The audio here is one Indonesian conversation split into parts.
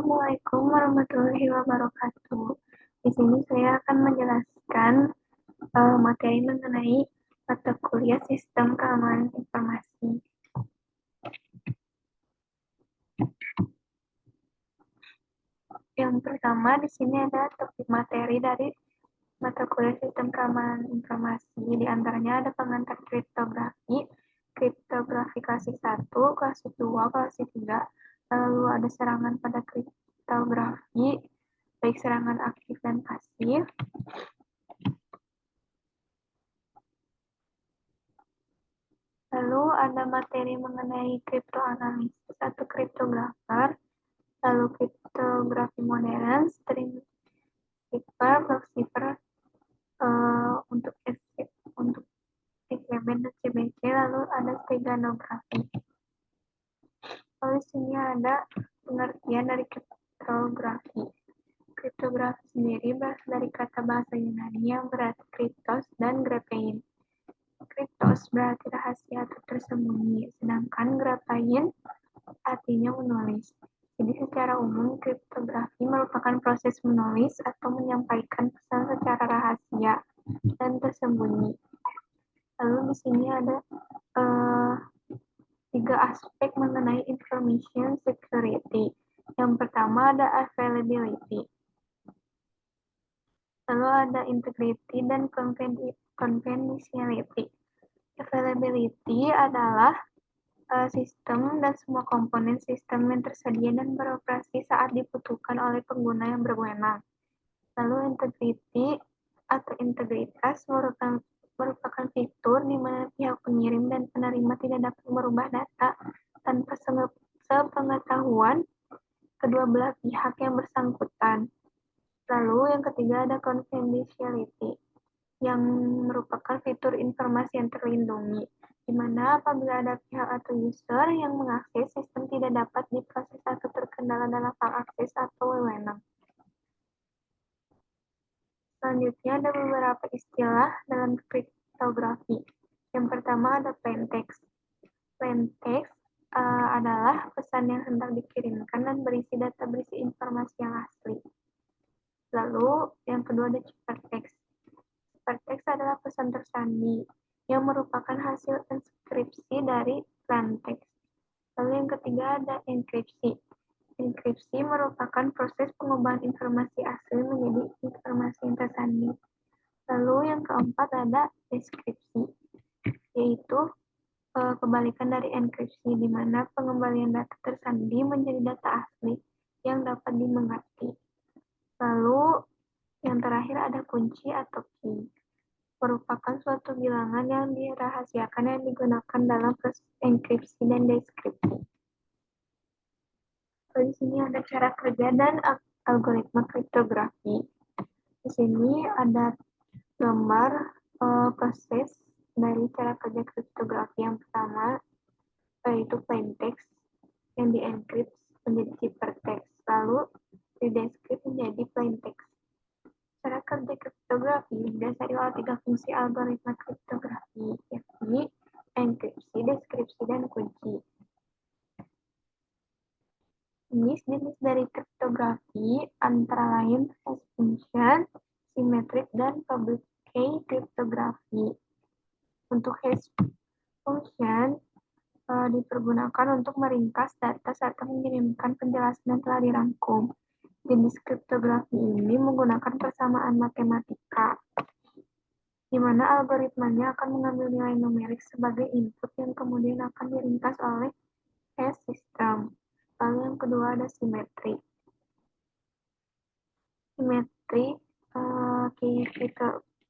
Assalamualaikum warahmatullahi wabarakatuh. Di sini saya akan menjelaskan materi mengenai mata kuliah Sistem Keamanan Informasi. Yang pertama di sini ada topik materi dari mata kuliah Sistem Keamanan Informasi. Di antaranya ada pengantar kriptografi, kriptografi kelas 1, kelas 2, kelas 3, lalu ada serangan pada kriptografi, baik serangan aktif dan pasif. Lalu ada materi mengenai kriptoanalisis atau kriptografer, lalu kriptografi modern, string cipher, block cipher, untuk SQB dan CBC, lalu ada steganografi. Lalu di sini ada pengertian dari kriptografi. Kriptografi sendiri berasal dari kata bahasa Yunani yang berarti kriptos dan graphein. Kriptos berarti rahasia atau tersembunyi, sedangkan graphein artinya menulis. Jadi secara umum, kriptografi merupakan proses menulis atau menyampaikan pesan secara rahasia dan tersembunyi. Lalu di sini ada 3 aspek mengenai information security. Yang pertama ada availability. Lalu ada integrity dan confidentiality. Availability adalah sistem dan semua komponen sistem yang tersedia dan beroperasi saat dibutuhkan oleh pengguna yang berwenang. Lalu integrity atau integritas merupakan fitur di mana pihak pengirim dan penerima tidak dapat merubah data tanpa sepengetahuan kedua belah pihak yang bersangkutan. Lalu yang ketiga ada confidentiality, yang merupakan fitur informasi yang terlindungi, di mana apabila ada pihak atau user yang mengakses, sistem tidak dapat diproses atau terkendala dalam hak akses atau wewenang. Selanjutnya ada beberapa istilah dalam kriptografi. Yang pertama ada plaintext. Plaintext adalah pesan yang hendak dikirimkan dan berisi data berisi informasi yang asli. Lalu yang kedua ada ciphertext. Ciphertext adalah pesan tersandi yang merupakan hasil enskripsi dari plaintext. Lalu yang ketiga ada enkripsi. Enkripsi merupakan proses pengubahan informasi asli menjadi informasi yang tersandi. Lalu yang keempat ada deskripsi, yaitu kebalikan dari enkripsi, di mana pengembalian data tersandi menjadi data asli yang dapat dimengerti. Lalu yang terakhir ada kunci atau key, merupakan suatu bilangan yang dirahasiakan yang digunakan dalam proses enkripsi dan deskripsi. Di sini ada cara kerja dan algoritma kriptografi. Di sini ada gambar proses dari cara kerja kriptografi. Yang pertama yaitu plaintext yang dienkripsi menjadi ciphertext, lalu dideskripsi menjadi plaintext. Cara kerja kriptografi didasari oleh 3 fungsi algoritma kriptografi, yakni enkripsi, deskripsi, dan kunci. Jenis-jenis dari kriptografi antara lain hash function, symmetric, dan public key kriptografi. Untuk hash function dipergunakan untuk meringkas data serta mengirimkan penjelasan yang telah dirangkum. Jenis kriptografi ini menggunakan persamaan matematika, di mana algoritmanya akan mengambil nilai numerik sebagai input yang kemudian akan diringkas oleh hash system. Lalu yang kedua ada simetri. Simetri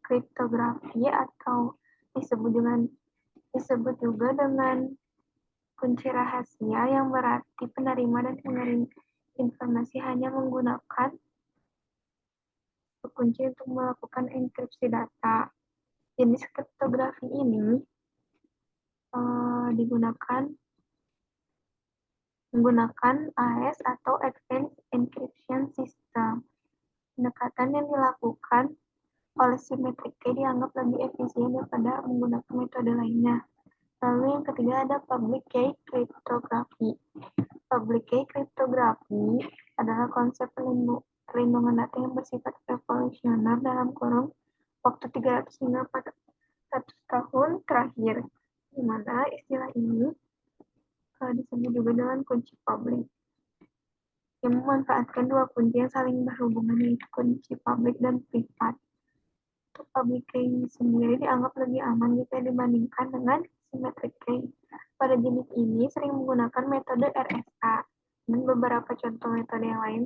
kriptografi atau disebut juga dengan kunci rahasia, yang berarti penerima dan pengirim informasi hanya menggunakan kunci untuk melakukan enkripsi data. Jenis kriptografi ini menggunakan AES atau Advanced Encryption System. Pendekatan yang dilakukan oleh symmetric key dianggap lebih efisien daripada menggunakan metode lainnya. Lalu yang ketiga ada public key cryptography. Public key cryptography adalah konsep perlindungan data yang bersifat revolusioner dalam kurun waktu 300 hingga 400 tahun terakhir, di mana istilah ini disebut juga dengan kunci publik, yang memanfaatkan dua kunci yang saling berhubungan, yaitu kunci publik dan privat. Untuk public key sendiri dianggap lebih aman jika dibandingkan dengan symmetric key. Pada jenis ini sering menggunakan metode RSA, dan beberapa contoh metode yang lain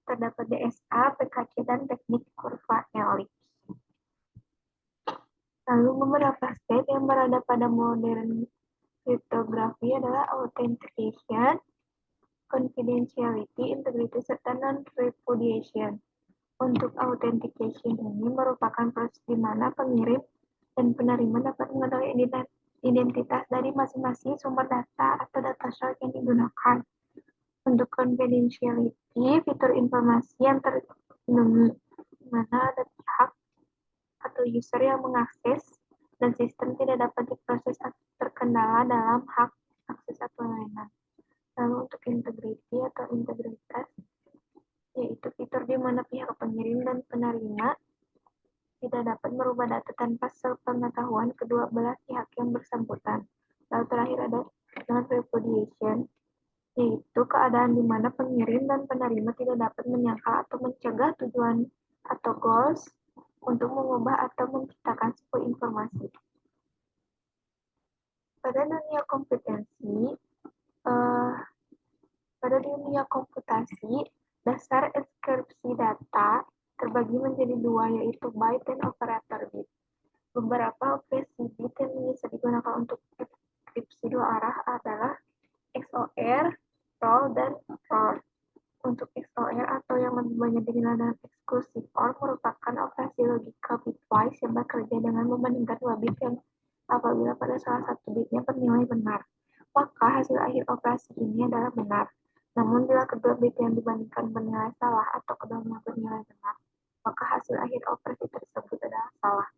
terdapat DSA, PKC, dan teknik kurva elips. Lalu beberapa step yang berada pada modern kriptografi adalah authentication, confidentiality, integrity, serta non-repudiation. Untuk authentication ini merupakan proses di mana pengirim dan penerima dapat mengetahui identitas dari masing-masing sumber data atau data source yang digunakan. Untuk confidentiality, fitur informasi yang terlindungi, di mana ada pihak atau user yang mengakses dan sistem tidak dapat diproses atau terkendala dalam hak akses atau layanan. Lalu untuk integrity atau integritas, yaitu fitur di mana pihak pengirim dan penerima tidak dapat merubah data tanpa sepengetahuan kedua belah pihak yang bersangkutan. Lalu terakhir ada non-repudiation, yaitu keadaan di mana pengirim dan penerima tidak dapat menyangkal atau mencegah tujuan atau goals untuk mengubah atau menciptakan sebuah informasi. Pada dunia komputasi, dasar enkripsi data terbagi menjadi dua, yaitu byte dan operator bit. Beberapa operasi bit yang bisa digunakan untuk enkripsi dua arah adalah XOR, roll, dan ROR. Untuk XOR atau yang lebih banyak dikenal dengan exclusive OR merupakan operasi logika bitwise yang bekerja dengan membandingkan dua bit yang apabila pada salah satu bitnya bernilai benar, maka hasil akhir operasi ini adalah benar. Namun bila kedua bit yang dibandingkan bernilai salah atau keduanya bernilai benar, maka hasil akhir operasi tersebut adalah salah.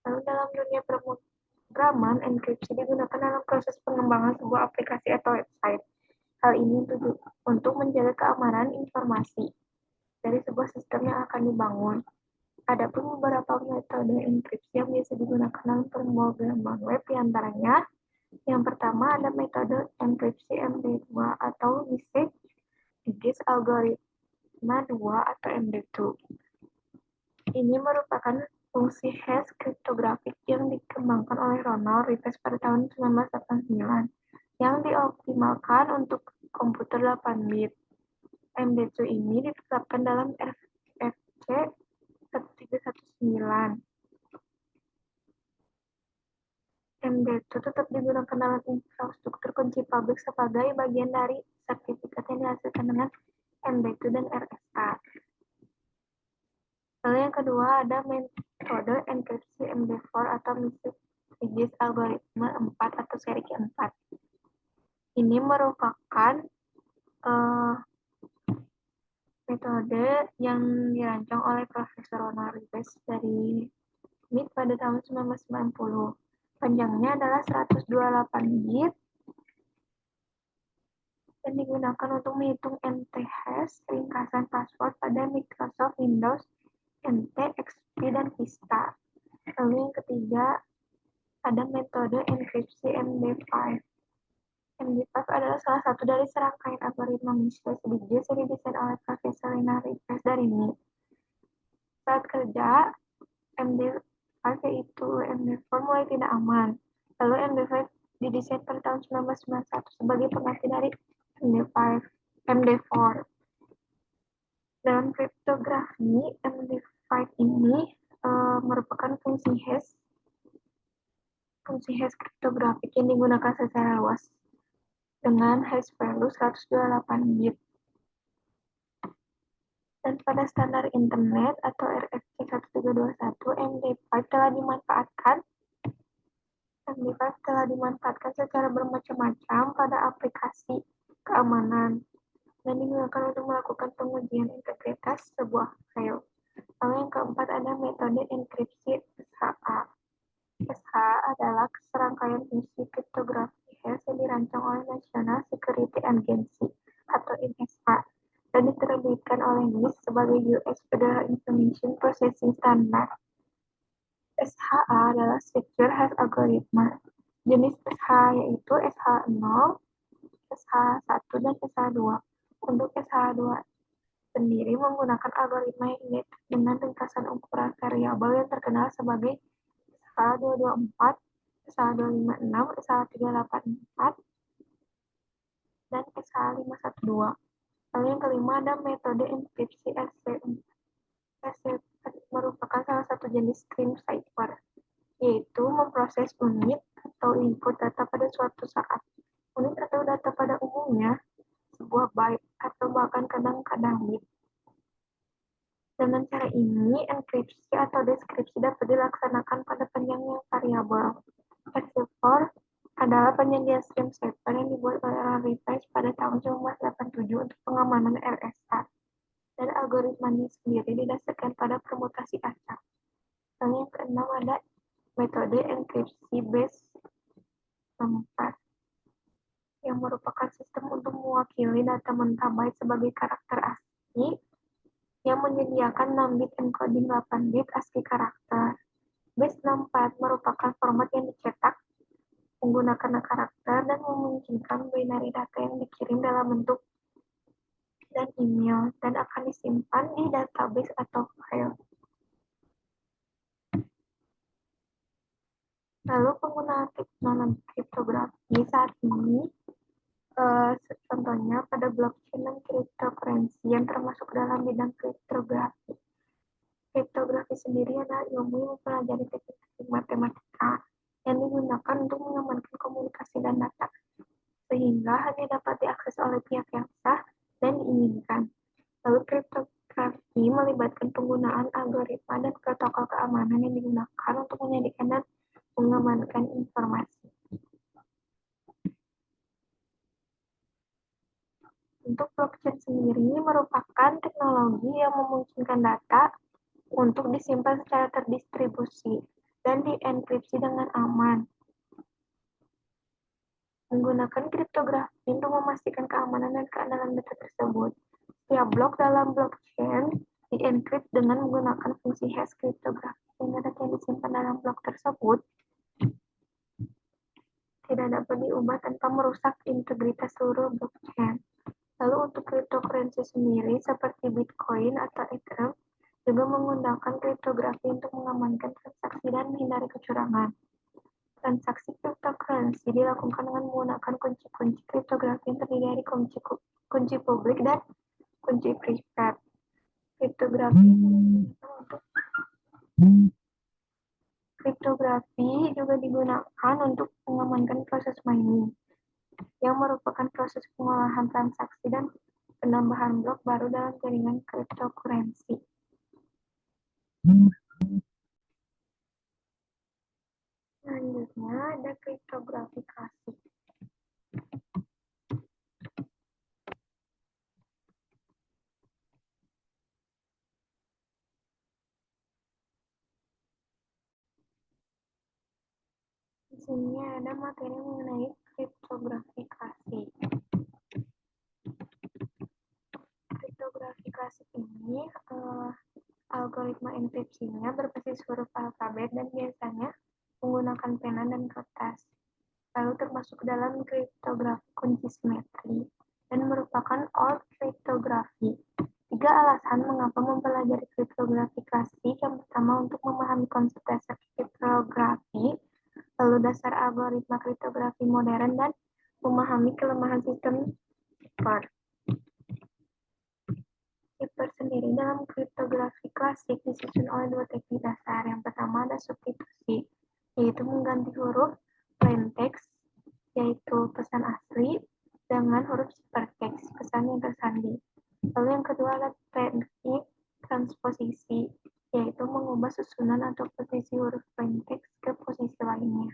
Lalu dalam dunia pemrograman, enkripsi digunakan dalam proses pengembangan sebuah aplikasi atau website. Hal ini untuk menjaga keamanan informasi dari sebuah sistem yang akan dibangun. Adapun beberapa metode enkripsi yang biasa digunakan dalam pemrograman web, diantaranya yang pertama ada metode enkripsi MD2 atau Message Digest Algoritma 2 atau MD2. Ini merupakan fungsi hash kriptografik yang dikembangkan oleh Ronald Rives pada tahun 1989 yang dioptimalkan untuk komputer 8 bit. MD2 ini ditetapkan dalam RFC 1319. MD2 tetap digunakan dalam infrastruktur kunci publik sebagai bagian dari sertifikat yang dihasilkan dengan MD2 dan RSA. Lalu yang kedua ada metode enkripsi MD4 atau Message Digest Algoritma 4 atau seri keempat. Ini merupakan metode yang dirancang oleh Profesor Ronald Rives dari MIT pada tahun 1990. Panjangnya adalah 128 bit dan digunakan untuk menghitung NT-hash ringkasan password pada Microsoft Windows, NT, XP, dan Vista. Lalu yang ketiga ada metode enkripsi MD5. MD5 adalah salah satu dari serangkaian algoritma Message Digest yang didesain oleh Profesor Ronald Rives dari MIT. Saat kerja, MD5 yaitu MD4 mulai tidak aman. Lalu MD5 didesain pada tahun 1991 sebagai pengganti dari MD4. Dalam kriptografi, MD5 ini merupakan fungsi hash kriptografik yang digunakan secara luas dengan hash value 128 bit. Dan pada standar internet atau RFC 1321, MD5 telah dimanfaatkan secara bermacam-macam pada aplikasi keamanan dan digunakan untuk melakukan pengujian integritas sebuah file. Lalu yang keempat ada metode enkripsi SHA. SHA adalah serangkaian fungsi kriptografi hash yang dirancang oleh National Security Agency atau sebagai US Federal Information Processing Standard. SHA adalah Secure Hash Algorithm. Jenis SHA yaitu SHA-0, SHA-1, dan SHA-2. Untuk SHA-2 sendiri menggunakan algoritma yang identik dengan ringkasan ukuran variabel yang terkenal sebagai SHA-224, SHA-256, SHA-384, dan SHA-512. Lalu yang kelima ada metode enkripsi SC4. SC4 merupakan salah satu jenis stream cipher, yaitu memproses unit atau input data pada suatu saat. Unit atau data pada umumnya sebuah byte atau bahkan kadang-kadang bit. Dengan cara ini, enkripsi atau deskripsi dapat dilaksanakan pada panjang yang variabel. SC4 adalah penyedia stream cipher yang dibuat oleh Larry Page pada tahun 1987 untuk pengamanan RSA, dan algoritmanya sendiri didasarkan pada permutasi acak. Lalu yang keenam ada metode enkripsi base 4, yang merupakan sistem untuk mewakili data mentah byte sebagai karakter ASCII yang menyediakan 6 bit encoding 8 bit ASCII karakter. Base 64 merupakan format yang dicetak menggunakan karakter dan memungkinkan binary data yang dikirim dalam bentuk dan email dan akan disimpan di database atau file. Lalu penggunaan teknologi kriptografi saat ini, contohnya pada blockchain dan cryptocurrency yang termasuk dalam bidang kriptografi. Kriptografi sendiri adalah ilmu yang mempelajari teknik-teknik matematika yang digunakan untuk mengamankan komunikasi dan data, sehingga hanya dapat diakses oleh pihak yang sah dan diinginkan. Lalu kriptografi melibatkan penggunaan algoritma dan protokol keamanan yang digunakan untuk menjadikan dan mengamankan informasi. Untuk blockchain sendiri merupakan teknologi yang memungkinkan data untuk disimpan secara terdistribusi dan dienkripsi dengan aman. Menggunakan kriptografi untuk memastikan keamanan dan keandalan data tersebut. Setiap blok dalam blockchain dienkripsi dengan menggunakan fungsi hash kriptografi, sehingga data yang disimpan dalam blok tersebut tidak dapat diubah tanpa merusak integritas seluruh blockchain. Lalu untuk cryptocurrency sendiri seperti Bitcoin atau Ethereum juga menggunakan kriptografi untuk mengamankan transaksi dan menghindari kecurangan. Transaksi cryptocurrency dilakukan dengan menggunakan kunci-kunci kriptografi yang terdiri dari kunci publik dan kunci privat. Kriptografi juga digunakan untuk mengamankan proses mining, yang merupakan proses pengolahan transaksi dan penambahan blok baru dalam jaringan cryptocurrency. Selanjutnya ada kriptografi klasik. Di sini ada materi mengenai kriptografi klasik. Kriptografi klasik ini algoritma enkripsinya berbasis huruf alfabet dan biasanya menggunakan pena dan kertas. Lalu termasuk dalam kriptografi kunci simetri dan merupakan old kriptografi. 3 alasan mengapa mempelajari kriptografi klasik. Yang pertama, untuk memahami konsep dasar kriptografi, lalu dasar algoritma kriptografi modern, dan memahami kelemahan sistem cipher. Cipher sendiri dalam kriptografi klasik disusun oleh 2 teknik dasar. Yang pertama ada substitusi, yaitu mengganti huruf plain text, yaitu pesan asli, dengan huruf ciphertext, pesan yang tersandi. Lalu yang kedua adalah teknik transposisi, yaitu mengubah susunan atau posisi huruf plain text ke posisi lainnya.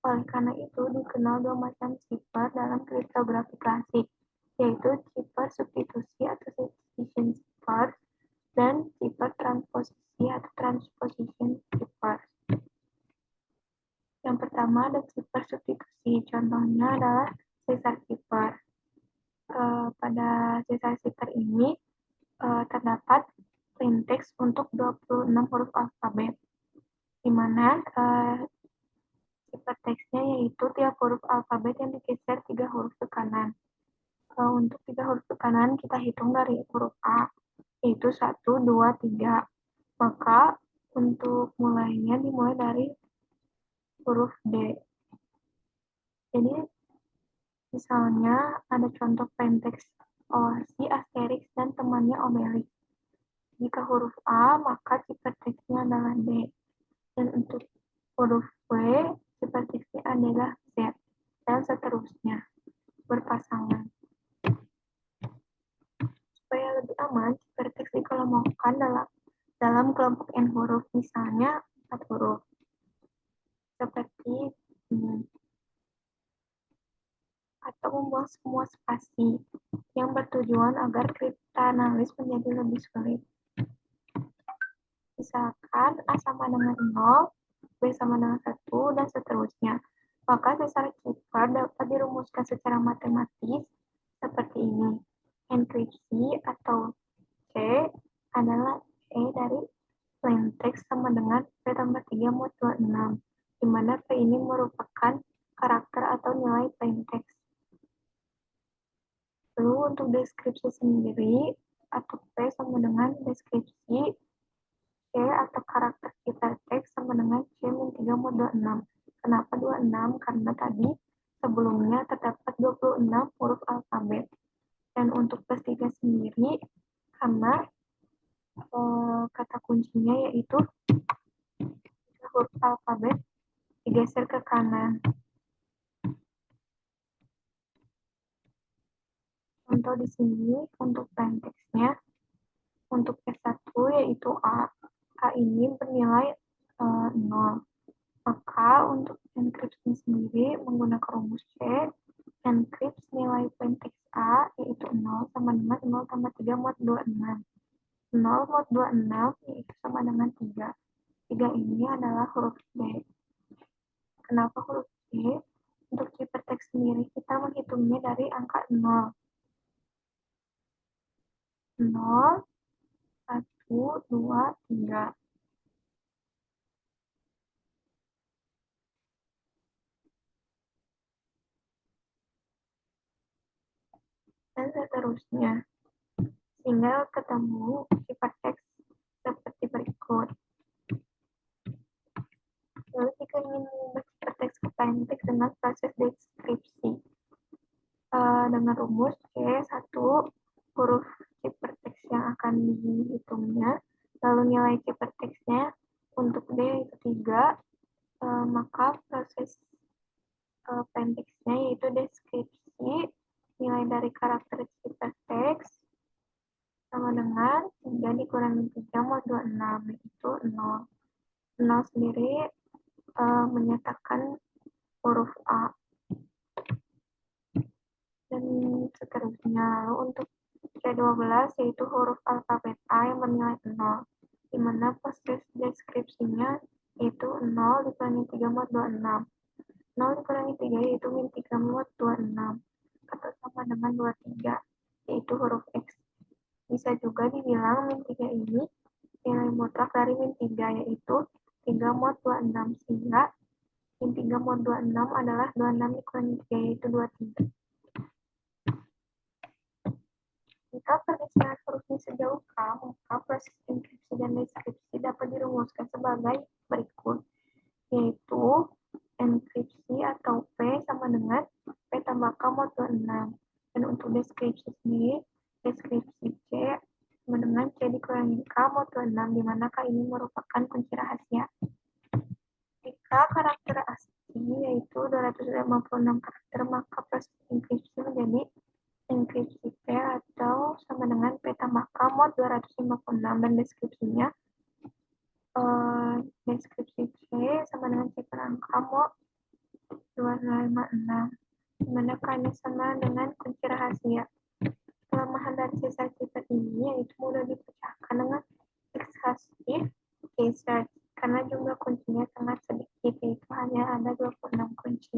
Oleh karena itu, dikenal 2 macam cipher dalam kriptografi klasik, yaitu cipher substitusi atau substitution cipher dan cipher transposisi atau transposition cipher. Yang pertama ada cipher substitusi, contohnya adalah Caesar cipher. Pada Caesar cipher ini terdapat plaintext untuk 26 huruf alfabet, di mana ciptateksnya yaitu tiap huruf alfabet yang digeser 3 huruf ke kanan. Untuk 3 huruf ke kanan kita hitung dari huruf A, yaitu 1, 2, 3. Maka untuk mulainya dimulai dari huruf D. Jadi misalnya ada contoh plaintext Oasi, Asterix, dan temannya Obelix. Jika huruf A, maka ciptateksnya adalah D. Dan untuk huruf W, ciptateksnya adalah Z. Dan seterusnya, berpasangan. Supaya lebih aman, ciptateks dikelompokkan dalam kelompok N huruf, misalnya 4 huruf. Seperti ini. Atau membuang semua spasi yang bertujuan agar kriptanalis menjadi lebih sulit. Misalkan A sama dengan 0, B sama dengan 1, dan seterusnya. Maka sesar cipta dapat dirumuskan secara matematis seperti ini. Enkripsi atau C adalah E dari plaintext sama dengan P tambah 3 mod 26, di mana P ini merupakan karakter atau nilai plaintext. Lalu untuk deskripsi sendiri, atau P sama dengan deskripsi C atau karakter ciptateks sama dengan C min 3 mod 26. Kenapa 26? Karena tadi sebelumnya terdapat 26 huruf alfabet. Dan untuk plus 3 sendiri, karena kata kuncinya yaitu huruf alfabet digeser ke kanan. Contoh di sini untuk plaintext-nya, untuk S1 yaitu A. A ini bernilai 0. Maka untuk enkripsi sendiri menggunakan rumus C, encrypt nilai plaintext A yaitu 0 sama dengan 0 tambah 3 mod 26. 0 mod 26 yaitu sama dengan 3. 3 ini adalah huruf D. Kenapa huruf D? Untuk ciptateks sendiri kita menghitungnya dari angka 0. 0, 1, 2, 3. Dan seterusnya. Sehingga ketemu ciptateks seperti berikut. Lalu jika ingin mengubah ciptateks ke plaintext dengan proses deskripsi dengan rumus C1 huruf ciptateks yang akan dihitungnya, lalu nilai ciptateksnya untuk D itu 3, maka proses plaintext-nya yaitu deskripsi nilai dari karakter ciptateks sama dengan 3 dikurangi 3 mod 26 yaitu 0. 0 sendiri menyatakan huruf A. Dan seterusnya. Lalu untuk C12 yaitu huruf alfabet A yang bernilai 0, di mana proses deskripsinya yaitu 0 dikurangi 3 mod 26. 0 dikurangi 3 yaitu min 3 mod 26, atau sama dengan 23, yaitu huruf X. Bisa juga dibilang min 3 ini nilai mutlak dari min 3, yaitu 3 mod 26, sehingga min 3 mod 26 adalah 26 dikurangi 3, yaitu 23. Jika pergeseran hurufnya sejauh K, maka proses enkripsi dan deskripsi dapat dirumuskan sebagai berikut, yaitu enkripsi atau P sama dengan P tambah K mod 26. Dan untuk deskripsi sendiri, deskripsi C sama dengan C dikurangi K mod 26, di mana K ini merupakan kunci rahasia. Jika karakter asli yaitu 256 karakter, maka proses enkripsi menjadi enkripsi P atau sama dengan P tambah K mod 256, dan deskripsinya deskripsi C sama dengan C kurang K mod 256, dimana K-nya sama dengan kunci rahasia. Kelemahan dari sisa sifat ini yaitu mudah dipecahkan dengan exhaustive case search, karena jumlah kuncinya sangat sedikit, yaitu hanya ada 26 kunci.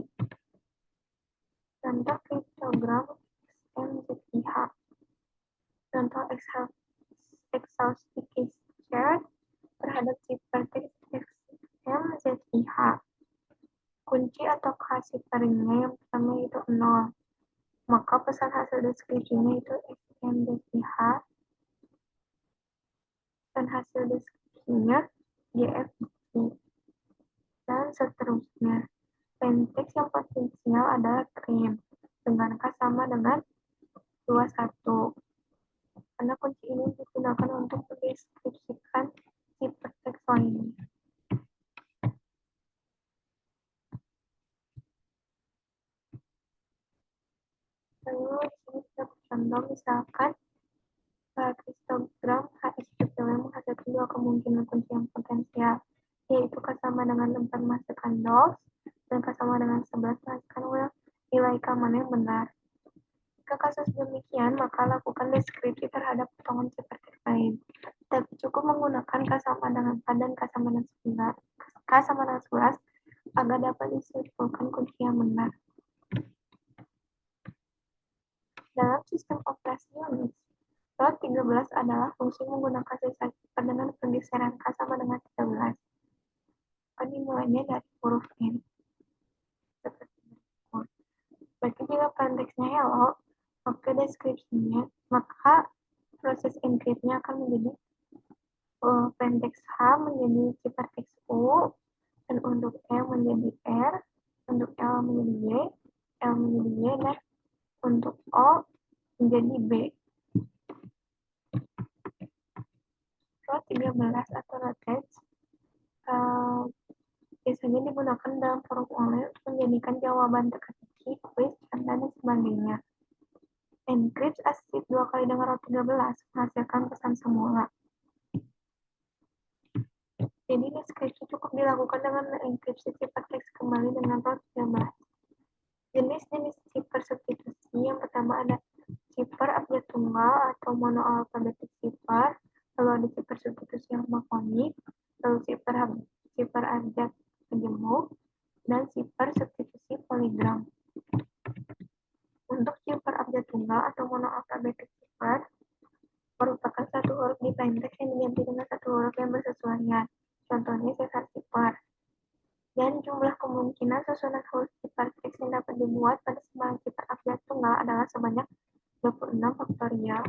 Contoh kriptogram XMZIH. Contoh exhaustive case shared terhadap ciphertext XMZIH. Kunci atau ciphernya yang pertama itu 0. Maka pesan hasil deskripsinya itu XMZIH dan hasil deskripsinya GFDP dan seterusnya. Plaintext yang potensial adalah trim dengan K sama dengan 21. Karena kunci ini digunakan untuk mendeskripsikan ciphertext lainnya. Lalu di sini kita contoh misalkan histogram HSPPW menghasilkan dua kemungkinan kunci yang potensial, yaitu K sama dengan 4 masukkan DOS dan K sama dengan 11 masukkan WIL. Nilai K mana yang benar? Jika kasus demikian, maka lakukan deskripsi terhadap potongan ciphertext lain. Tapi cukup menggunakan K sama dengan 4 dan K sama dengan 11, K sama dengan 11 agar dapat disimpulkan kunci yang benar. Dalam sistem operasi Unix, plot 13 adalah fungsi menggunakan sisa cipher dengan pergeseran K sama dengan 13. Maka dimulainya dari huruf N. Seperti berikut. Berarti jika plaintextnya hello, maka deskripsinya, maka proses encryptnya akan menjadi plaintext H menjadi ciphertext U, dan untuk E menjadi R, untuk L menjadi Y, L menjadi Y, dan untuk O menjadi B. Plot 13 atau rotate biasanya digunakan dalam forum online untuk menjadikan jawaban teka-teki, kuis, canda, dan sebagainya. Encrypt asip 2 kali dengan row 13 menghasilkan pesan semula. Jadi deskripsi cukup dilakukan dengan mengenkripsi ciphertext kembali dengan row 13. Jenis-jenis cipher substitusi yang pertama ada cipher abjad tunggal atau monoalfabetik cipher, lalu ada cipher substitusi homofonik, lalu cipher abjad majemuk, dan cipher substitusi poligram. Untuk cipher abjad tunggal atau monoalfabetik cipher merupakan satu huruf di plaintext yang diganti dengan satu huruf yang bersesuaian. Contohnya Caesar cipher. Dan jumlah kemungkinan susunan huruf ciphertext yang dapat dibuat pada sebuah cipher abjad tunggal adalah sebanyak 26 faktorial.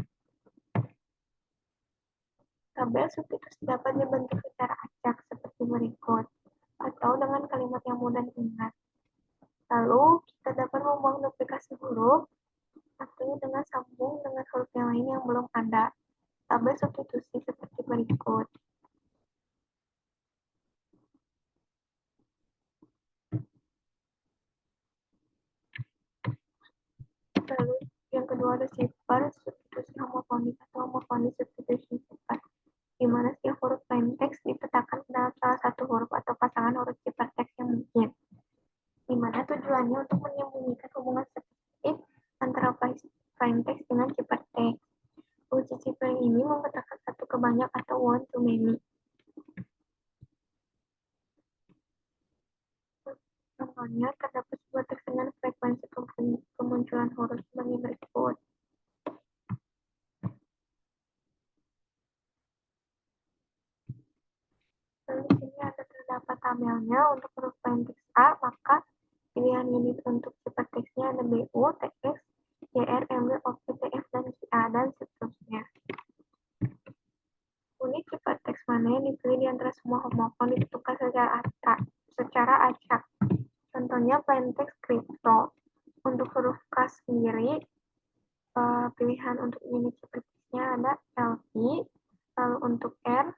Tabel substitusi dapat dibentuk secara acak seperti berikut, atau dengan kalimat yang mudah diingat. Lalu, kita dapat membuang duplikasi huruf, atau dengan sambung dengan huruf yang lain yang belum ada. Tabel substitusi seperti berikut. Lalu, yang kedua ada cipher substitusi homofonik atau homofonik substitusi cipher, di mana setiap huruf plaintext dipetakan dalam salah satu huruf atau pasangan huruf ciphertext yang mungkin, di mana tujuannya untuk menyembunyikan hubungan spesifik antara plaintext dengan ciphertext. Uji cipher ini memetakan satu ke banyak atau one to many. Contohnya, terdapat sebuah teks dengan frekuensi kemunculan huruf sebagai berikut. Lalu di sini ada terdapat tabelnya untuk huruf plaintext A, maka pilihan unit untuk ciphertextnya ada BU, TX, YR, MW, OP, TF, dan QA, dan seterusnya. Unit ciphertext mana yang dipilih di antara semua homofon ditentukan secara acak. Contohnya plaintext crypto. Untuk huruf K sendiri, pilihan untuk unit ciphertextnya ada LP, lalu untuk R,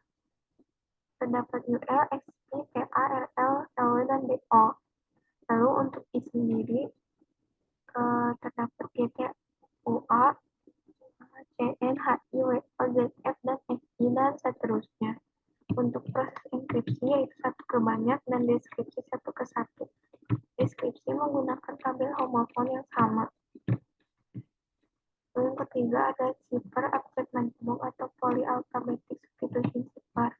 terdapat UL, XP, PA, RL, LW, dan DO. Lalu untuk I sendiri, terdapat GT, UA, CN, HI, WO, ZF, dan XI, dan seterusnya. Untuk proses enkripsi yaitu satu ke banyak dan deskripsi satu ke satu. Deskripsi menggunakan tabel homofon yang sama. Lalu yang ketiga ada cipher abjad majemuk atau polyalphabetic substitution cipher.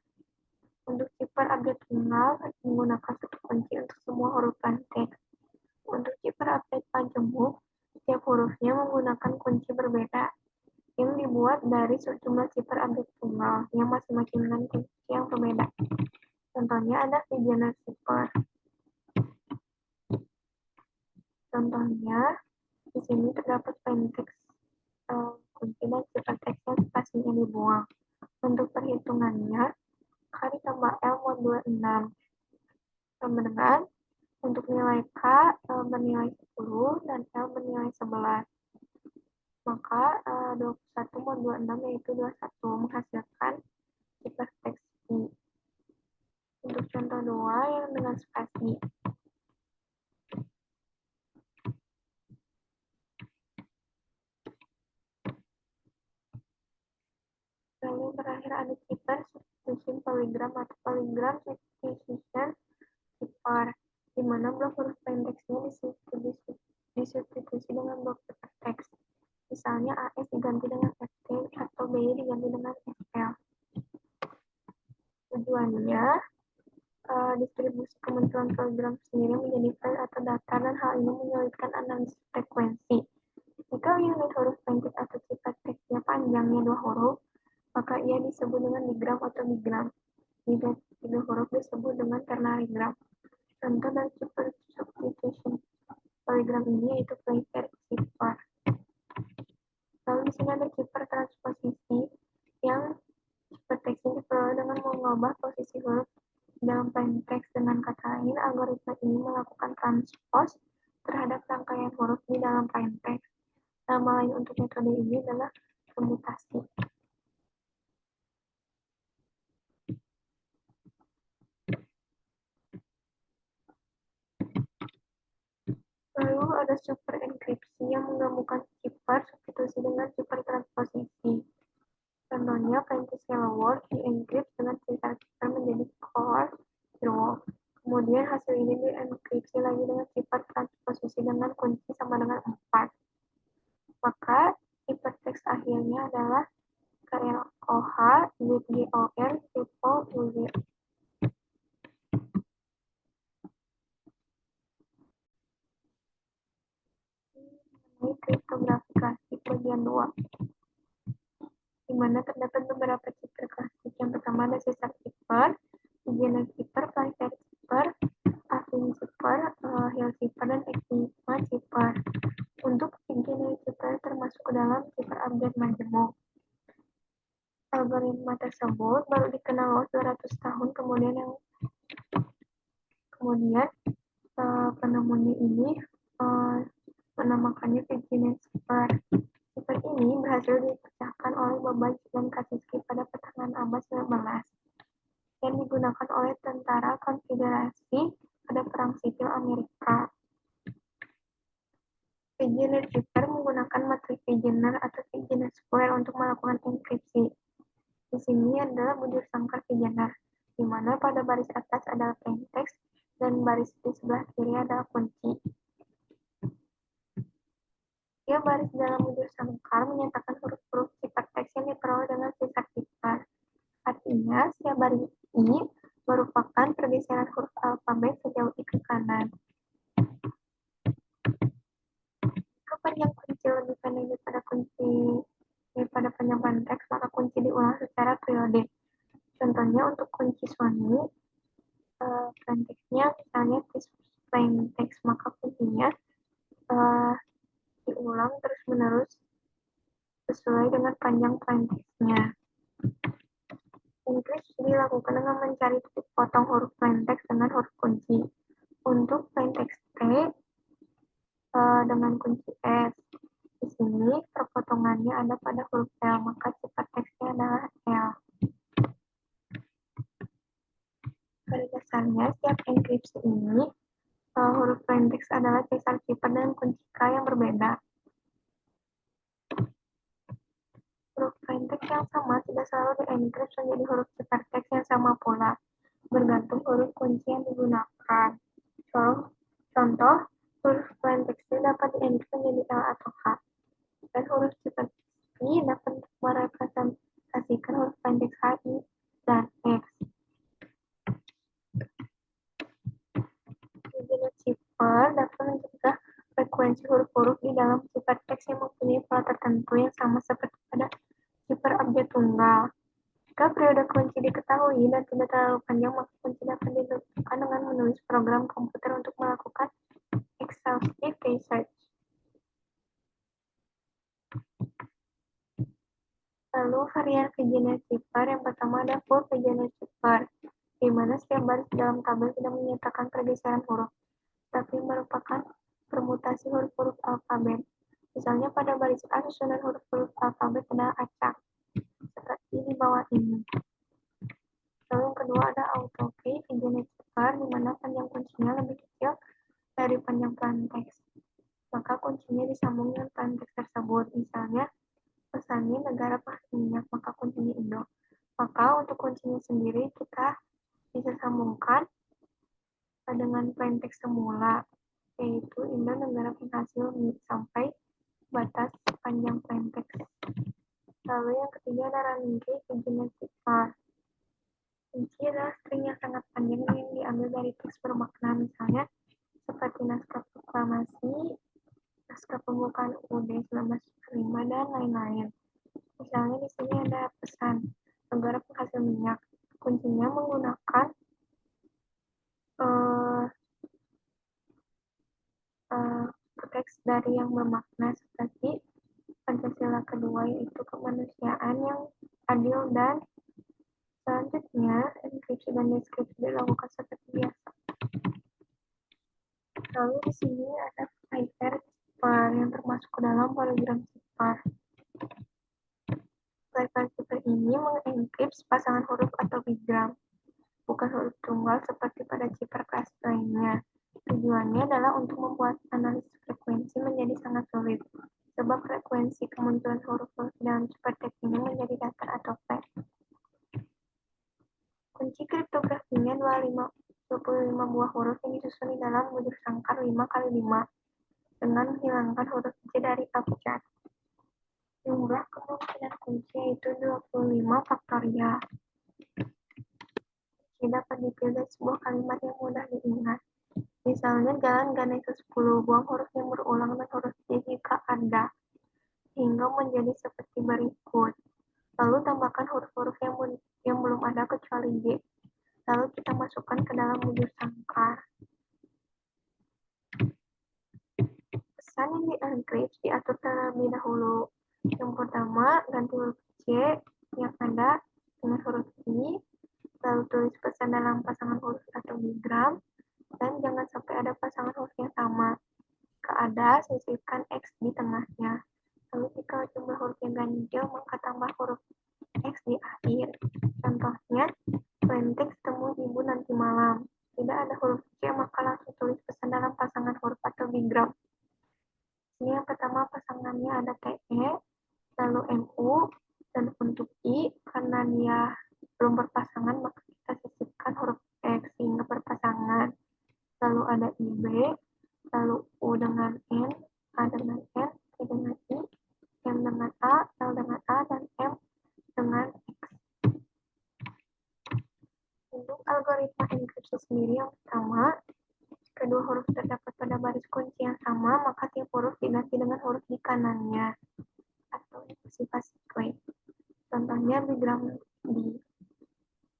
Untuk cipher abjad tunggal menggunakan satu kunci untuk semua huruf plaintext. Untuk cipher abjad majemuk, setiap hurufnya menggunakan kunci berbeda yang dibuat dari sejumlah cipher update tunggal yang masing-masing dengan kunci yang berbeda. Contohnya ada Vigener cipher. Contohnya, di sini terdapat plaintext kunci dan ciphertext yang spasinya dibuang. Untuk perhitungannya, K ditambah L mod 26 sama dengan untuk nilai K bernilai 10 dan L bernilai 11. Maka 21 mod 26 yaitu 21 menghasilkan ciphertext I. Untuk contoh 2 yang dengan spasi. Lalu terakhir ada cipher substitution polygram atau polygram substitution cipher, di mana blok huruf plaintext-nya disubstitusi dengan blok ciphertext. Misalnya AS diganti dengan ST atau BY diganti dengan SL. Tujuannya, distribusi kemunculan program sendiri menjadi file atau data, dan hal ini menyulitkan analisis frekuensi. Jika unit huruf plaintext atau ciphertext-nya panjangnya 2 huruf, maka ia disebut dengan digram atau bigram. Jika 3 huruf disebut dengan ternary-gram. Contoh dari cipher substitution polygram ini yaitu placepair cipher. Lalu di sini ada cipher transposisi yang ciphertext-nya diperoleh dengan mengubah posisi huruf dalam plaintext. Dengan kata lain, algoritma ini melakukan transpose terhadap rangkaian huruf di dalam plaintext. Nama lain untuk metode ini adalah permutasi. Lalu ada super enkripsi yang menggabungkan cipher substitusi dengan cipher transposisi. Contohnya, plaintext hello world dienkripsi dengan cipher menjadi core hello. Kemudian hasil ini dienkripsi lagi dengan cipher transposisi dengan kunci sama dengan 4. Maka ciphertext akhirnya adalah KLOH, ZGOR, typo, UZ. Ini kriptografi klasik bagian 2, di mana terdapat beberapa cipher klasik. Yang pertama ada Caesar cipher, Vigener cipher, Placepair cipher, Affine cipher, Hill cipher, dan Enigma cipher. Untuk Vigener cipher termasuk ke dalam cipher update majemuk. Algoritma tersebut baru dikenal luas 200 tahun kemudian penemunya ini menamakannya Vigener cipher. Cipher ini berhasil dipecahkan oleh Babbage dan Kaczynski pada pertengahan abad 19 dan digunakan oleh tentara konfederasi pada Perang Sipil Amerika. Vigener cipher menggunakan matrik Vigener atau Vigener square untuk melakukan enkripsi. Di sini adalah bujur sangkar Vigener, di mana pada baris atas adalah plaintext dan baris di sebelah kiri adalah kunci. Setiap baris dalam bujur sangkar menyatakan huruf-huruf ciphertext yang diperoleh dengan Caesar cipher. Artinya, setiap baris I merupakan pergeseran huruf alfabet sejauh I ke kanan. Jika panjang kunci lebih pendek daripada panjang plaintext, maka kunci diulang secara periode. Contohnya untuk kunci suami, plaintext-nya misalnya plaintext, maka kuncinya diulang terus-menerus sesuai dengan panjang plaintext-nya. Enkripsi dilakukan dengan mencari titik potong huruf plaintext dengan huruf kunci. Untuk plaintext T dengan kunci S. Di sini perpotongannya ada pada huruf L, maka ciphertext-nya adalah L. Pada dasarnya, setiap enkripsi ini huruf plaintext adalah Caesar cipher dan kunci K yang berbeda. Huruf plaintext yang sama tidak selalu dienkripsi menjadi huruf ciphertext yang sama pula, bergantung huruf kunci yang digunakan. Contoh, huruf plaintext dapat dienkripsi menjadi L atau H, dan huruf ciphertext dapat merepresentasikan huruf plaintext H, I, dan X. Vigener cipher dapat mencegah frekuensi huruf-huruf di dalam ciphertext yang mempunyai pola tertentu yang sama seperti pada berabjad tunggal. Jika periode kunci diketahui dan tidak terlalu panjang, maka kunci dapat ditentukan dengan menulis program komputer untuk melakukan exhaustive research. Lalu varian Virginia cipher yang pertama ada full Virginia cipher, di mana setiap baris dalam tabel tidak menyatakan pergeseran huruf, tapi merupakan permutasi huruf-huruf alfabet. Misalnya pada baris A susunan huruf-huruf alfabet adalah acak, seperti di bawah ini. Lalu yang kedua ada autokey Virginia cipher, di mana panjang kuncinya lebih kecil dari panjang plain text. Maka kuncinya disambung dengan plain text tersebut. Misalnya pesannya negara penghasil minyak, maka kuncinya Indo. Maka untuk kuncinya sendiri kita bisa sambungkan dengan plain text semula, yaitu Indo negara penghasil minyak sampai batas panjang plain text. Lalu yang ketiga ada running key Virginia cipher. Kunci adalah string yang sangat panjang yang diambil dari teks bermakna, misalnya seperti naskah proklamasi, naskah pembukaan UUD 1945 dan lain-lain. Misalnya di sini ada pesan negara penghasil minyak. Kuncinya menggunakan teks dari yang bermakna seperti Pancasila kedua, yaitu kemanusiaan yang adil, dan selanjutnya enkripsi dan deskripsi dilakukan seperti biasa. Lalu di sini ada cipher yang termasuk ke dalam polygram cipher. Cipher ini mengenkripsi pasangan huruf atau bigram, bukan huruf tunggal seperti pada cipher klasik lainnya. Tujuannya adalah untuk membuat analisis frekuensi menjadi sangat sulit, sebab frekuensi kemunculan huruf-huruf dalam ciphertext ini menjadi datar atau flat. Kunci kriptografinya 25 buah huruf yang disusun di dalam bujur sangkar 5x5 dengan menghilangkan huruf C dari abjad. Jumlah kemungkinan kunci yaitu 25 faktorial. Kunci dapat dipilih dari sebuah kalimat yang mudah diingat. Misalnya, jalan Ganesha 10, buang huruf yang berulang dan huruf C jika ada, hingga menjadi seperti berikut. Lalu tambahkan huruf-huruf yang belum ada kecuali G. Lalu kita masukkan ke dalam bujur sangkar. Pesan yang di-enkripsi diatur terlebih dahulu. Yang pertama, ganti huruf C yang ada dengan huruf I, lalu tulis pesan dalam pasangan huruf atau bigram, dan jangan sampai ada pasangan huruf yang sama. Jika ada, sisipkan X di tengahnya. Lalu jika jumlah hurufnya ganjil, maka tambah huruf X di akhir. Contohnya, plain text temu ibu nanti malam. Tidak ada huruf C, maka langsung tulis pesan dalam pasangan huruf atau bigram. Ini yang pertama pasangannya ada TE, lalu MU, dan untuk I, karena dia belum berpasangan, maka kita sisipkan huruf X sehingga berpasangan. Lalu ada IB, lalu U dengan N, A dengan N, T dengan I, M dengan A, L dengan A, dan M dengan X. Untuk algoritma enkripsi sendiri, yang pertama, kedua huruf terdapat pada baris kunci yang sama, maka tiap huruf diganti dengan huruf di kanannya, atau sifat sequence. Contohnya bigram D.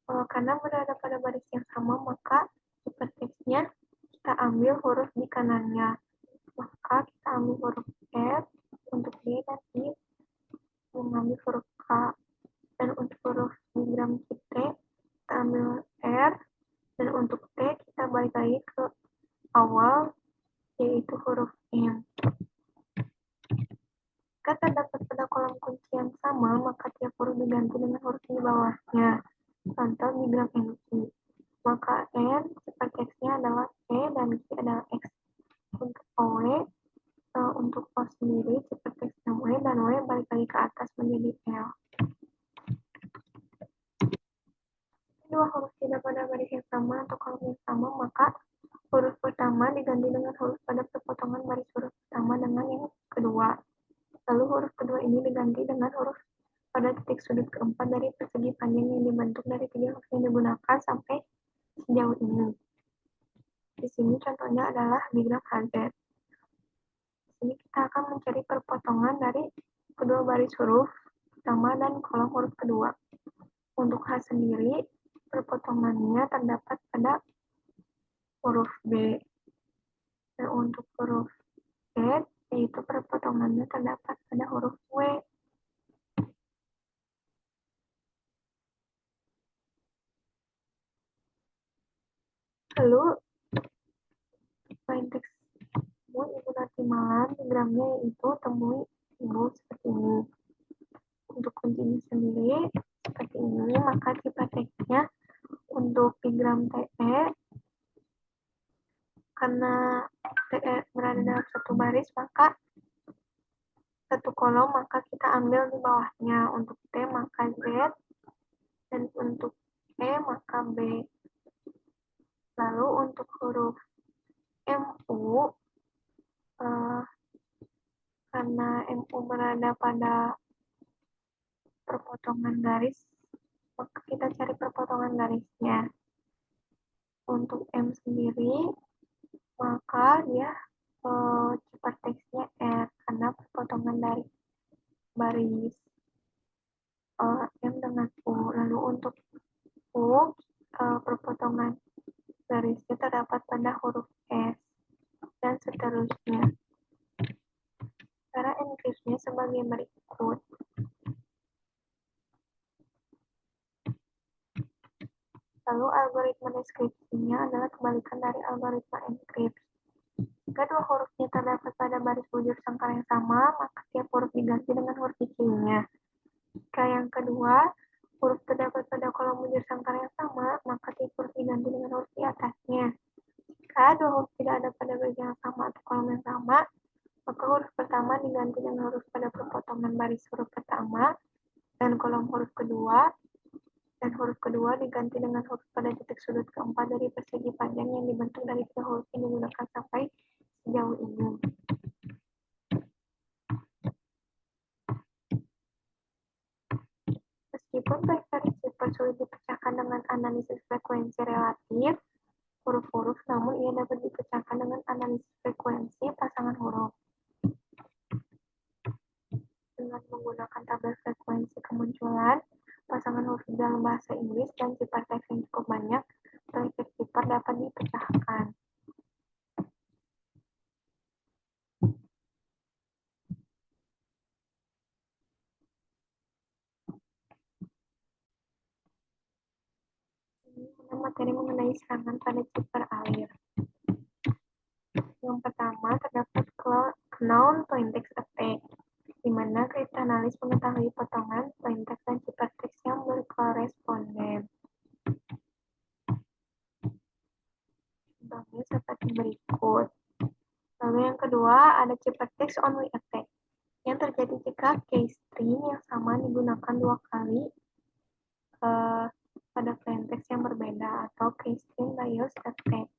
Karena berada pada baris yang sama, maka ciphertextnya kita ambil huruf di kanannya. Maka kita ambil huruf F untuk D dan I mengambil huruf K. Dan untuk huruf bigram T, kita ambil R, dan untuk T kita balik lagi ke awal, yaitu huruf M. Jika terdapat pada kolom kunci yang sama, maka tiap huruf diganti dengan huruf di bawahnya. Contoh bigram NI. Maka N ciphertextnya adalah E dan Q adalah X. Untuk OW, untuk O sendiri ciphertextnya W dan W balik lagi ke atas menjadi L. Dua huruf tidak pada baris yang sama atau kolom yang sama, maka huruf pertama diganti dengan huruf pada perpotongan baris huruf pertama dengan yang kedua. Lalu huruf kedua ini diganti dengan huruf pada titik sudut keempat dari persegi panjang yang dibentuk dari tiga huruf yang digunakan sampai sejauh ini. Di sini contohnya adalah bigram HZ. Di sini kita akan mencari perpotongan dari kedua baris huruf pertama dan kolom huruf kedua. Untuk H sendiri, perpotongannya terdapat pada huruf B. Dan untuk huruf Z, yaitu perpotongannya terdapat pada huruf W. Lalu, plain text temui ibu nanti malam, diagramnya yaitu temui ibu seperti ini. Untuk kuncinya sendiri, seperti ini, maka tipe teksnya untuk diagram TE, karena TE berada dalam satu baris, maka satu kolom, maka kita ambil di bawahnya. Untuk T maka Z, dan untuk E maka B. Lalu untuk huruf MU, karena MU berada pada perpotongan garis, maka kita cari perpotongan garisnya. Untuk M sendiri, maka dia ciperteksnya R, karena perpotongan dari baris M dengan U. Lalu untuk U, perpotongan garisnya terdapat pada huruf S, dan seterusnya. Cara enkripsinya sebagai berikut. Lalu algoritma deskripsinya adalah kebalikan dari algoritma enkripsi. Jika dua hurufnya terdapat pada baris bujur sangkar yang sama, maka tiap huruf diganti dengan huruf kecilnya. Jika yang kedua, huruf terdapat pada kolom bujur sangkar yang sama, maka tiap huruf diganti dengan huruf di atasnya. Jika dua huruf tidak ada pada baris yang sama atau kolom yang sama, maka huruf pertama diganti dengan huruf pada perpotongan baris huruf pertama dan kolom huruf kedua, dan huruf kedua diganti dengan huruf pada titik sudut keempat dari persegi panjang yang dibentuk dari tiga huruf yang digunakan sampai sejauh ini. Meskipun vektor sifat sulit dipecahkan dengan analisis frekuensi relatif huruf-huruf, namun ia dapat dipecahkan dengan analisis frekuensi pasangan huruf. Dengan menggunakan tabel frekuensi kemunculan pasangan huruf dalam bahasa Inggris dan sifat teks yang cukup banyak, efek sifat dapat dipecahkan. Ini materi mengenai serangan pada chipper alir. Yang pertama, terdapat known plaintext attack, di mana kriptanalis mengetahui potongan plaintext dan ciphertext yang berkoresponden. Contohnya seperti berikut. Lalu yang kedua, ada ciphertext only attack, yang terjadi jika key string yang sama digunakan dua kali pada plaintext yang berbeda, atau key string bias attack.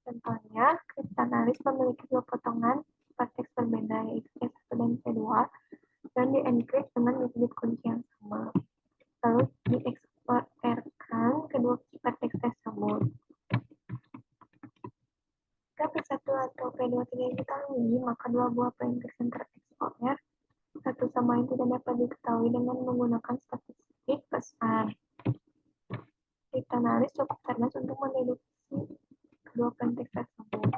Contohnya, kriptanalis memiliki dua potongan ciphertext berbeda, yaitu C1 dan C2, dan di-encrypt dengan bit kunci yang sama. Lalu dieksporkan kedua ciphertext tersebut. Jika P1 atau P2 tidak diketahui, maka dua buah plaintext yang terekspor satu sama lain tidak dapat diketahui dengan menggunakan statistik pesan. Kriptanalis cukup cerdas untuk mendeteksi kedua plaintext tersebut.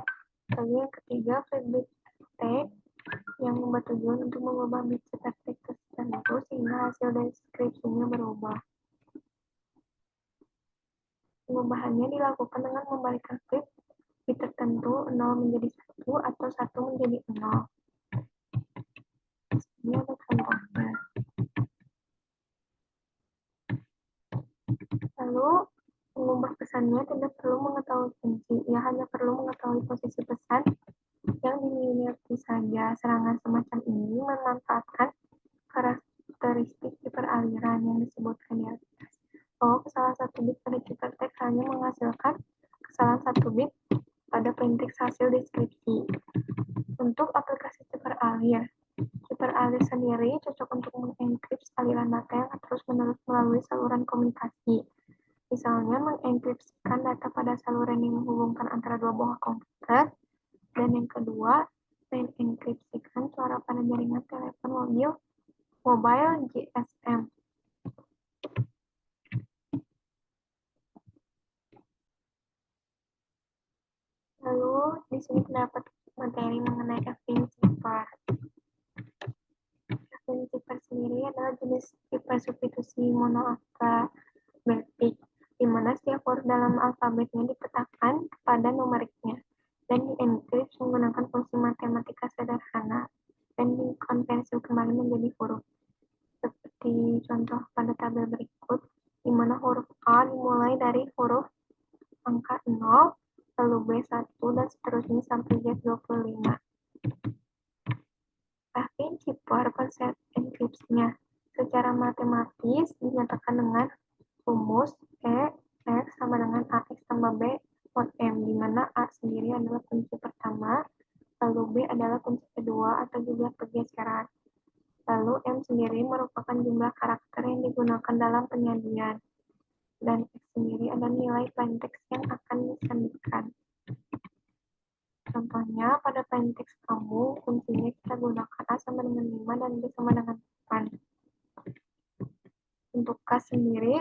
Lalu yang ketiga, flip-bit attack, yang bertujuan untuk mengubah bit ciphertext tertentu sehingga hasil deskripsinya berubah. Pengubahannya dilakukan dengan membalikkan flip bit tertentu 0 menjadi 1 atau 1 menjadi 0. Ini ada contohnya. Lalu, mengubah pesannya tidak perlu mengetahui kunci, ia hanya perlu mengetahui posisi pesan yang dimengerti saja. Serangan semacam ini memanfaatkan karakteristik ciperaliran yang disebutkan di atas, bahwa kesalahan satu bit pada ciphertext hanya menghasilkan kesalahan satu bit pada plaintext hasil deskripsi. Untuk aplikasi ciperalir sendiri cocok untuk mengenkripsi aliran data yang terus-menerus melalui saluran komunikasi. Misalnya, mengenkripsikan data pada saluran yang menghubungkan antara dua buah komputer, dan yang kedua, mengenkripsikan suara pada jaringan telepon mobil mobile GSM. Lalu di sini terdapat materi mengenai Evin zipper. Evin zipper sendiri adalah jenis zipper substitusi monoalfabetik, di mana setiap huruf dalam alfabetnya dipetakan kepada numeriknya dan dienkripsi menggunakan fungsi matematika sederhana dan dikonversi kembali menjadi huruf. Seperti contoh pada tabel berikut, di mana huruf A dimulai dari huruf angka 0, lalu B1, dan seterusnya sampai Z25. Tapi zipper konsep enkripsinya secara matematis dinyatakan dengan rumus E X sama dengan AX tambah B mod M, di mana A sendiri adalah kunci pertama, lalu B adalah kunci kedua atau jumlah pergeseran. Lalu M sendiri merupakan jumlah karakter yang digunakan dalam penyajian, dan X sendiri adalah nilai plaintext yang akan disandikan. Contohnya, pada plaintext kamu, kuncinya kita gunakan A sama dengan 5 dan B sama dengan 8. Untuk K sendiri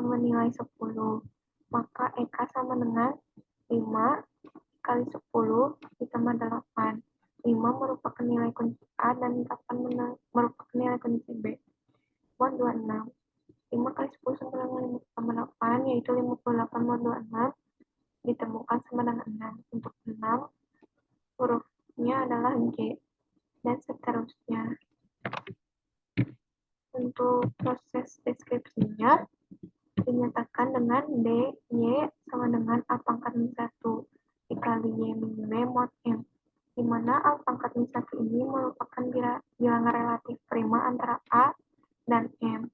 menilai 10, maka EK sama dengan 5 kali 10 ditambah 8. 5 merupakan nilai kunci A dan 8 merupakan nilai kunci B. Mod 26. 5 kali 10 sama dengan 5 tambah 8, yaitu 58 mod 26, ditemukan sama dengan 6. Untuk 6, hurufnya adalah G, dan seterusnya. Untuk proses deskripsinya, dinyatakan dengan D, Y sama dengan A pangkat min 1 dikali Y min B mod M, di mana A pangkat min 1 ini merupakan bilangan relatif prima antara A dan M.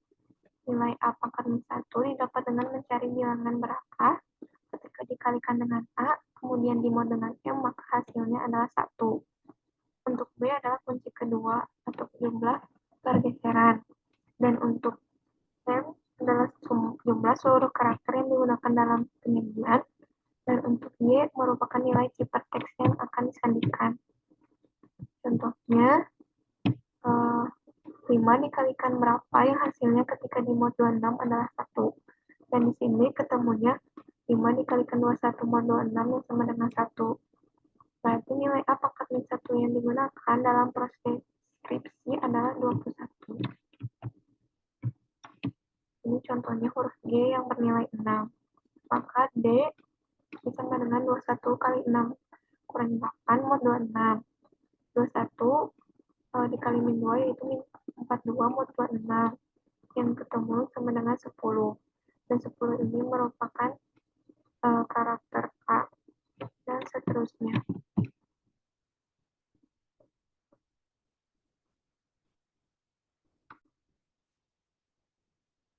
Nilai A pangkat min 1 didapat dengan mencari bilangan berapa ketika dikalikan dengan A, kemudian dimod dengan M, maka hasilnya adalah 1. Untuk B adalah kunci kedua atau jumlah pergeseran. Dan untuk M adalah jumlah seluruh karakter yang digunakan dalam penyajian, dan untuk Y merupakan nilai ciphertext yang akan disandikan. Contohnya, 5 dikalikan berapa yang hasilnya ketika di mod 26 adalah 1. Dan di sini ketemunya 5 dikalikan 21 mod 26 yang sama dengan 1. Berarti nilai A pangkat min 1 yang digunakan dalam proses deskripsi adalah 21. Ini contohnya huruf G yang bernilai 6. Maka D sama dengan 21 kali 6 kurangi 8 mod 26. 21 dikali min 2 yaitu min 42 mod 26. Yang ketemu sama dengan 10. Dan 10 ini merupakan karakter A. Dan seterusnya.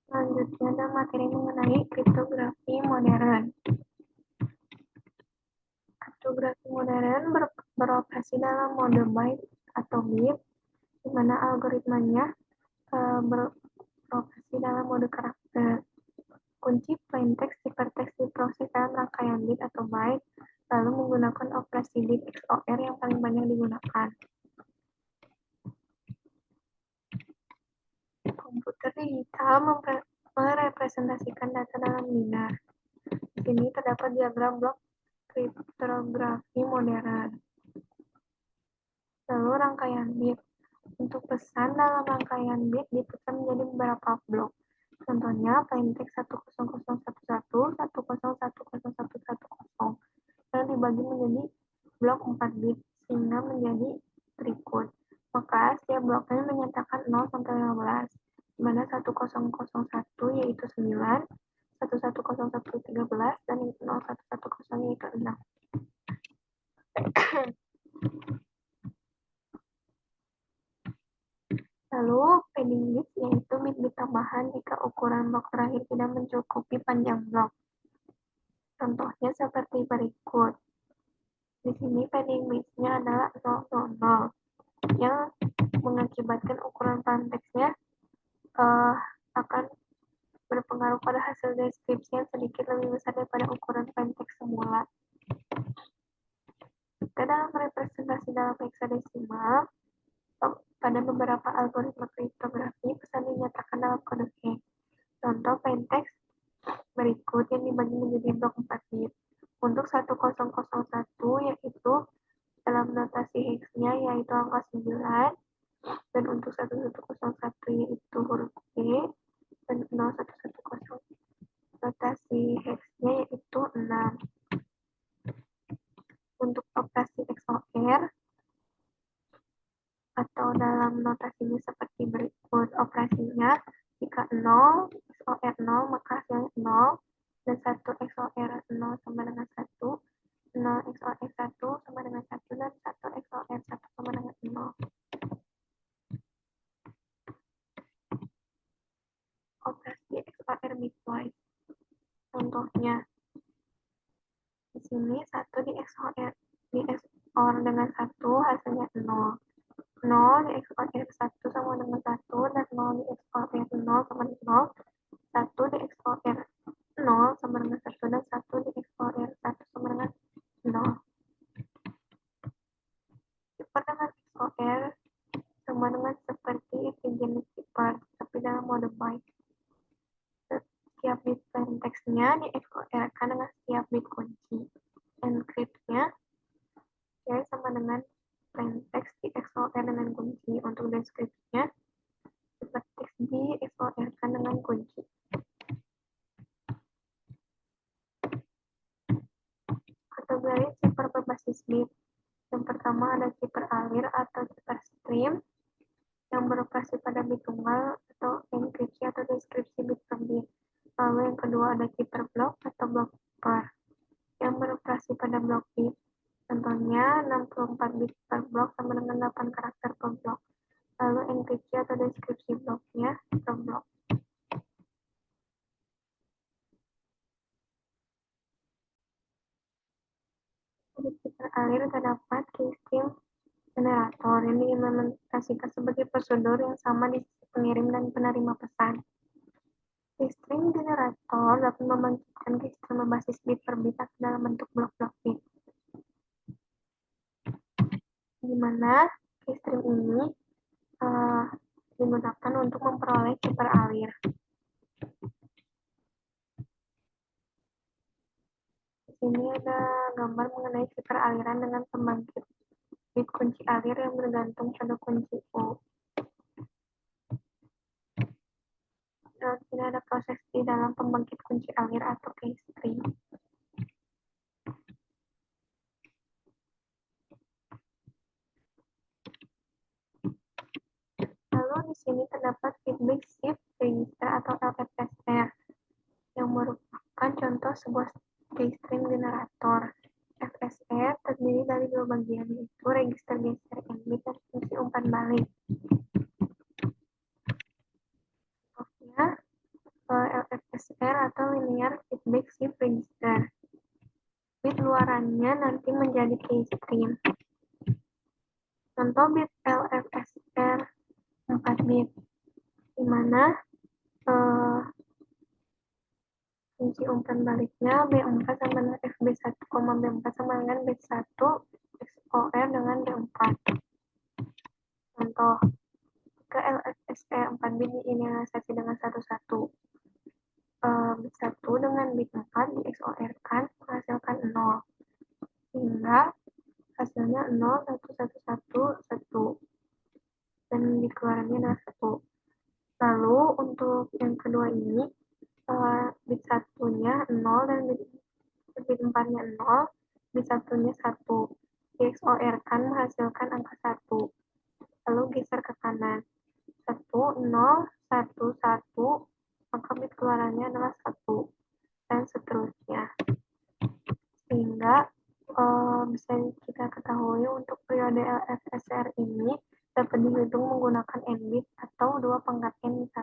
Selanjutnya ada materi mengenai kriptografi modern. Kriptografi modern beroperasi dalam mode byte atau bit, di mana algoritmanya beroperasi dalam mode karakter. Kunci plaintext ciphertext diproses dalam rangkaian bit atau byte, lalu menggunakan operasi bit XOR yang paling banyak digunakan. Komputer digital merepresentasikan data dalam binar. Di sini terdapat diagram blok kriptografi modern. Lalu rangkaian bit. Untuk pesan dalam rangkaian bit dipecah menjadi beberapa blok. Contohnya plaintext 10011, 1010110, yang dibagi menjadi blok 4 bit sehingga menjadi tricode. Maka setiap bloknya menyatakan 0 sampai 15, di mana 1001 yaitu 9, 1101 13, dan 0110 yaitu 6. Lalu padding bit yaitu bit-bit tambahan jika ukuran blok terakhir tidak mencukupi panjang blok. Contohnya seperti berikut. Di sini padding bit-nya adalah 000 yang mengakibatkan ukuran plaintext-nya akan berpengaruh pada hasil deskripsi yang sedikit lebih besar daripada ukuran plaintext semula. Jika dalam representasi dalam hexadesimal, pada beberapa algoritma kriptografi, pesan dinyatakan dalam kode hex. Contoh plaintext berikut yang dibagi menjadi blok 4 bit. Untuk 1001 yaitu dalam notasi hex-nya yaitu angka 9, dan untuk 1101 yaitu huruf B, dan 0110 notasi hex-nya yaitu 6. Untuk operasi XOR atau dalam notasinya seperti berikut. Operasinya jika 0 XOR 0 maka hasilnya 0, dan 1 XOR 0 sama dengan 1, 0 XOR 1 sama dengan 1, dan 1 XOR 1 sama dengan 0. Operasi XOR bitwise. Contohnya di sini 1 di XOR dengan 1 hasilnya 0. 0 di XOR 1 sama dengan 1, dan 0 di XOR 0 sama dengan 0. 1 di XOR 0 sama dengan 1, dan 1 di XOR 1 sama dengan 0. Zipper dengan XOR sama dengan seperti jenis zipper, tapi dalam mode byte. Setiap bit plain text-nya di XOR-kan dengan setiap bit kunci. Encrypt-nya ya sama dengan plain text di XOR dengan kunci. Untuk description-nya teks di XOR-kan dengan kunci. Kategori zipper berbasis bit. Yang pertama ada zipper alir atau zipper stream yang beroperasi pada bit tunggal atau enkripsi atau deskripsi bit per bit. Lalu yang kedua ada zipper block atau block per yang beroperasi pada blok bit. Contohnya 64 bit per blok sama dengan 8 karakter per blok. Lalu enkripsi atau deskripsi bloknya per blok. Di zipper alir terdapat keystream generator yang diimplementasikan sebagai prosedur yang sama di sisi pengirim dan penerima pesan. Keystream generator dapat membangkitkan keystream berbasis bit per bit atau dalam bentuk blok-blok bit, di mana keystream ini digunakan untuk memperoleh zipper alir. Di sini ada gambar mengenai zipper aliran dengan pembangkit bit kunci alir yang bergantung pada kunci U. Dan sini ada proses di dalam pembangkit kunci alir atau keystream. Lalu di sini terdapat feedback shift register atau LFSR yang merupakan contoh sebuah keystream generator. FSR terdiri dari dua bagian, yaitu register geser and bit dan fungsi umpan balik. Contohnya LFSR atau linear feedback shift register. Bit luarannya nanti menjadi keystream. Contoh bit LFSR 4 bit, di mana fungsi umpan baliknya B4 sama dengan FB1, B4 sama dengan B1 XOR dengan B4. Contoh, jika LFSR 4 bit diinisialisasi dengan 11, bit 1 dengan bit 4 di XOR-kan menghasilkan 0. Sehingga hasilnya 0, 1, 1, 1, 1. Dan dikeluarannya adalah 1. Lalu untuk yang kedua ini, bit 1-nya 0 dan bit 4-nya 0, bit 1-nya 1. Di XOR-kan menghasilkan angka 1. Lalu geser ke kanan. 1, 0, 1, 1, maka bit keluarannya adalah 1. Dan seterusnya. Sehingga bisa kita ketahui untuk periode LFSR ini dapat dihitung menggunakan n-bit atau 2 pangkat n-1.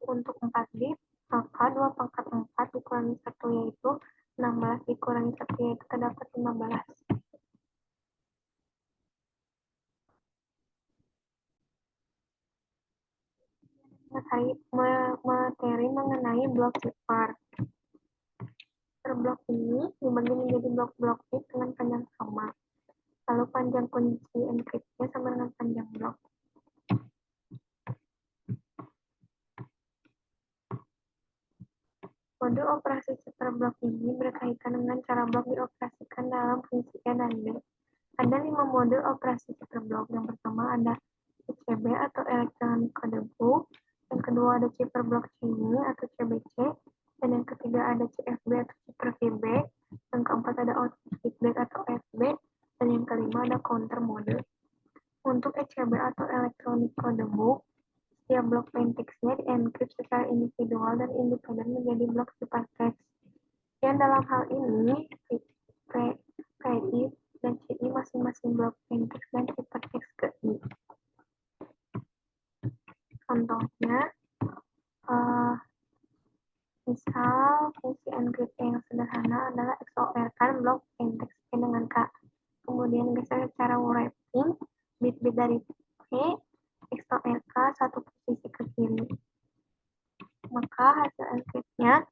Untuk 4 bit, maka 2 pangkat 4 dikurangi 1 yaitu 16 dikurangi 1 yaitu terdapat 15. Materi mengenai blok zipper. Per blok ini dibagi menjadi blok-blok bit dengan panjang sama. Lalu panjang kunci enkripsinya sama dengan panjang blok. Mode operasi super blok ini berkaitan dengan cara blok dioperasikan dalam fungsi E dan D. Ada 5 mode operasi super blok. Yang pertama ada ECB atau Electronic Code Book, yang kedua ada Cipher Block Chain atau CBC, dan yang ketiga ada CFB atau Cipher VB, yang keempat ada Output Feedback atau FB, dan yang kelima ada Counter Mode. Untuk ECB atau Electronic Code Book, setiap blok plain text-nya di-encrypt secara individual dan independen menjadi blok ciphertext. Yang dalam hal ini, PI dan CI masing-masing blok plain text dan ciphertext ke I. Contohnya, misal fungsi encrypt yang sederhana adalah XOR kan blok plain text dengan K. Kemudian geser secara wrapping, bit-bit dari P XOR K satu posisi ke kiri. Maka hasil encrypt-nya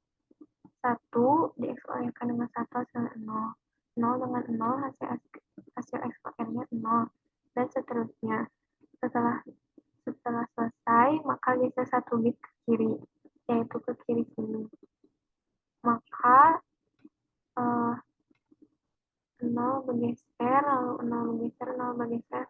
1 di XOR-kan dengan 1 hasilnya 0. 0 dengan 0 hasil XOR-nya 0. Dan seterusnya. Setelah selesai, maka geser 1 bit ke kiri, yaitu ke kiri sini. Maka 0 bergeser, lalu 0 bergeser, 0 bergeser,